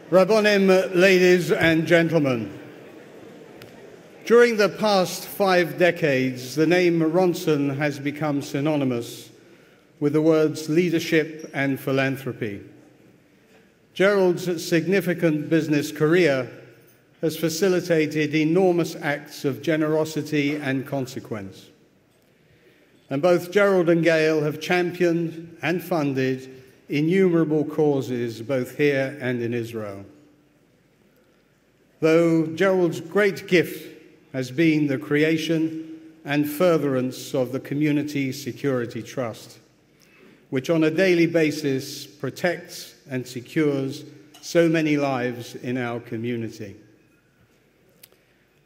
Rabbonim, ladies and gentlemen, during the past 5 decades, the name Ronson has become synonymous with the words leadership and philanthropy. Gerald's significant business career has facilitated enormous acts of generosity and consequence. And both Gerald and Gail have championed and funded innumerable causes both here and in Israel. Though Gerald's great gift has been the creation and furtherance of the Community Security Trust, which on a daily basis protects and secures so many lives in our community.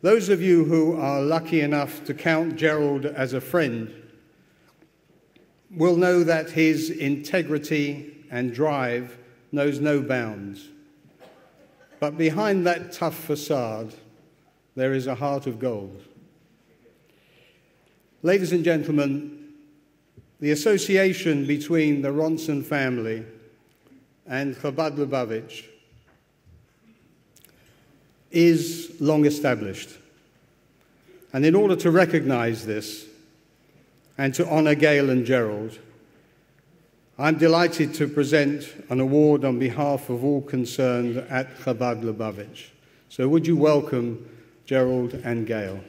Those of you who are lucky enough to count Gerald as a friend will know that his integrity and drive knows no bounds. But behind that tough facade, there is a heart of gold. Ladies and gentlemen, the association between the Ronson family and Chabad Lubavitch is long established. And in order to recognize this and to honor Gail and Gerald, I'm delighted to present an award on behalf of all concerned at Chabad Lubavitch. So would you welcome Gerald and Gail?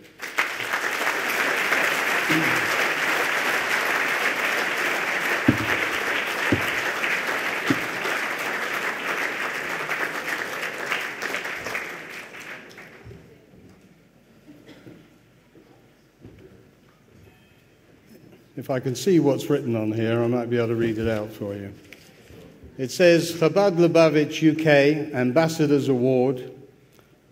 If I can see what's written on here, I might be able to read it out for you. It says, Chabad Lubavitch UK Ambassador's Award,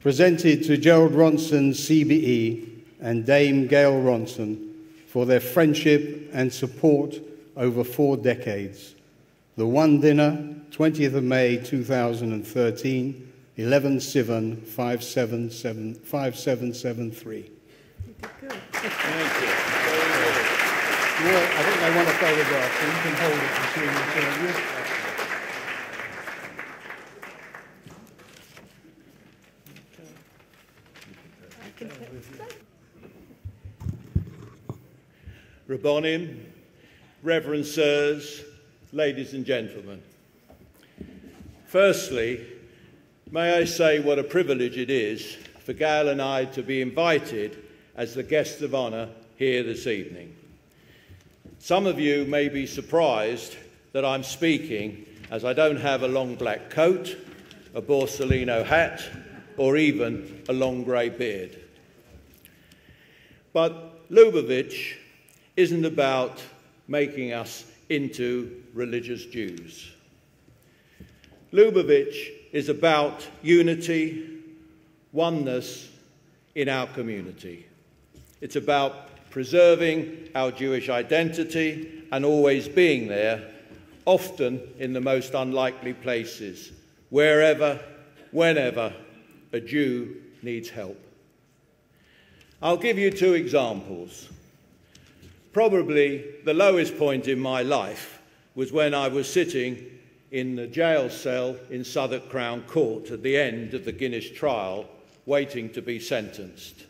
presented to Gerald Ronson CBE and Dame Gail Ronson for their friendship and support over 4 decades. The One Dinner, 20th of May 2013, 11 Sivan 5773. Good. Thank you. I think they want a photograph, so you can hold it between the two of you. Rabbonim, Reverend Sirs, ladies and gentlemen. Firstly, may I say what a privilege it is for Gail and I to be invited as the guests of honour here this evening. Some of you may be surprised that I'm speaking, as I don't have a long black coat, a Borsalino hat, or even a long grey beard. But Lubavitch isn't about making us into religious Jews. Lubavitch is about unity, oneness in our community. It's about preserving our Jewish identity and always being there, often in the most unlikely places, wherever, whenever a Jew needs help. I'll give you 2 examples. Probably the lowest point in my life was when I was sitting in the jail cell in Southwark Crown Court at the end of the Guinness trial, waiting to be sentenced.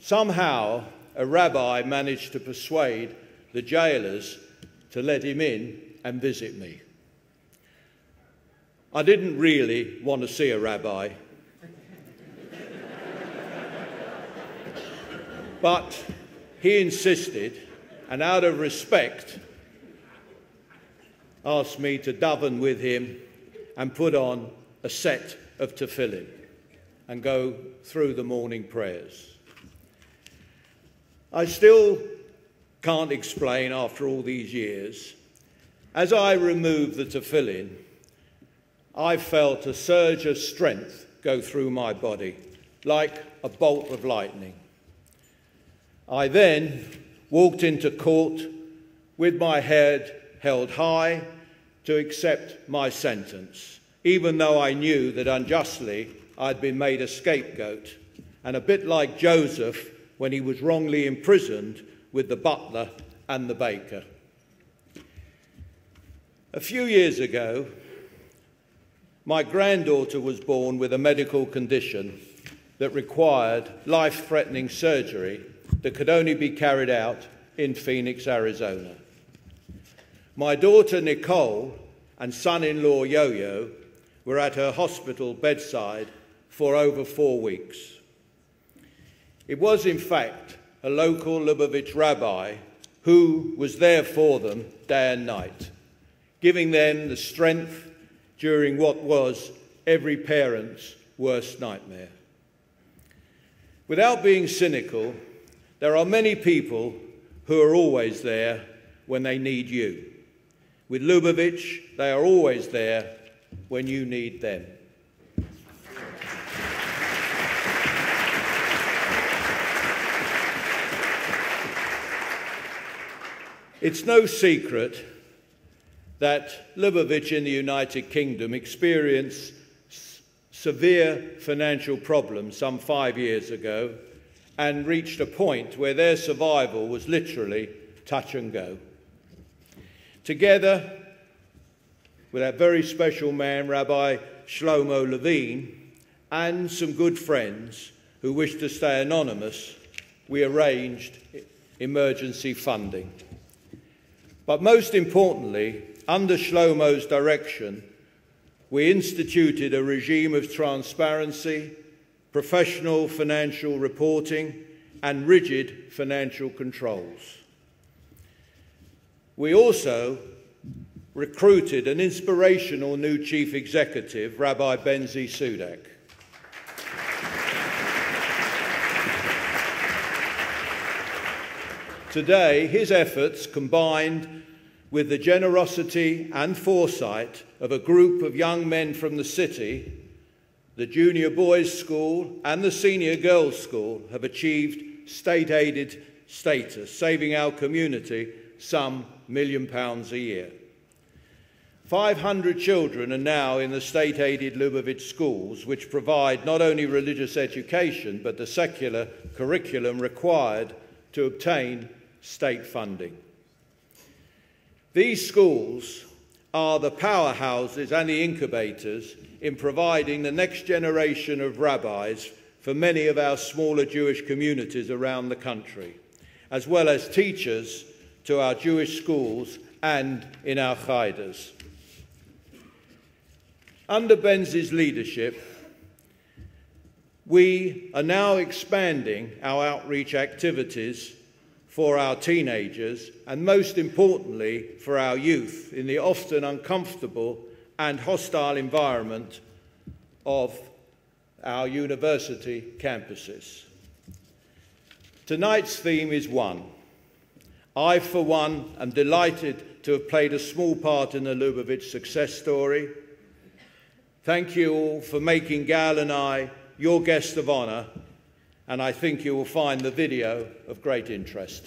Somehow, a rabbi managed to persuade the jailers to let him in and visit me. I didn't really want to see a rabbi, but he insisted, and out of respect, asked me to daven with him and put on a set of tefillin and go through the morning prayers. I still can't explain after all these years. As I removed the tefillin, I felt a surge of strength go through my body, like a bolt of lightning. I then walked into court with my head held high to accept my sentence, even though I knew that unjustly I'd been made a scapegoat, and a bit like Joseph when he was wrongly imprisoned with the butler and the baker. A few years ago, My granddaughter was born with a medical condition that required life-threatening surgery that could only be carried out in Phoenix, Arizona. My daughter Nicole and son-in-law Yo-Yo were at her hospital bedside for over 4 weeks. It was, in fact, a local Lubavitch rabbi who was there for them day and night, giving them the strength during what was every parent's worst nightmare. Without being cynical, there are many people who are always there when they need you. With Lubavitch, they are always there when you need them. It's no secret that Lubavitch in the United Kingdom experienced severe financial problems some 5 years ago and reached a point where their survival was literally touch and go. Together with that very special man, Rabbi Shlomo Levine, and some good friends who wished to stay anonymous, we arranged emergency funding. But most importantly, under Shlomo's direction, we instituted a regime of transparency, professional financial reporting, and rigid financial controls. We also recruited an inspirational new chief executive, Rabbi Benzi Sudak. Today, his efforts, combined with the generosity and foresight of a group of young men from the city, the junior boys' school and the senior girls' school, have achieved state-aided status, saving our community some £1 million a year. 500 children are now in the state-aided Lubavitch schools, which provide not only religious education, but the secular curriculum required to obtain state funding. These schools are the powerhouses and the incubators in providing the next generation of rabbis for many of our smaller Jewish communities around the country, as well as teachers to our Jewish schools and in our chaydas. Under Benzi's leadership, we are now expanding our outreach activities for our teenagers and, most importantly, for our youth in the often uncomfortable and hostile environment of our university campuses. Tonight's theme is one. I, for one, am delighted to have played a small part in the Lubavitch success story. Thank you all for making Gail and I your guest of honour, and I think you will find the video of great interest.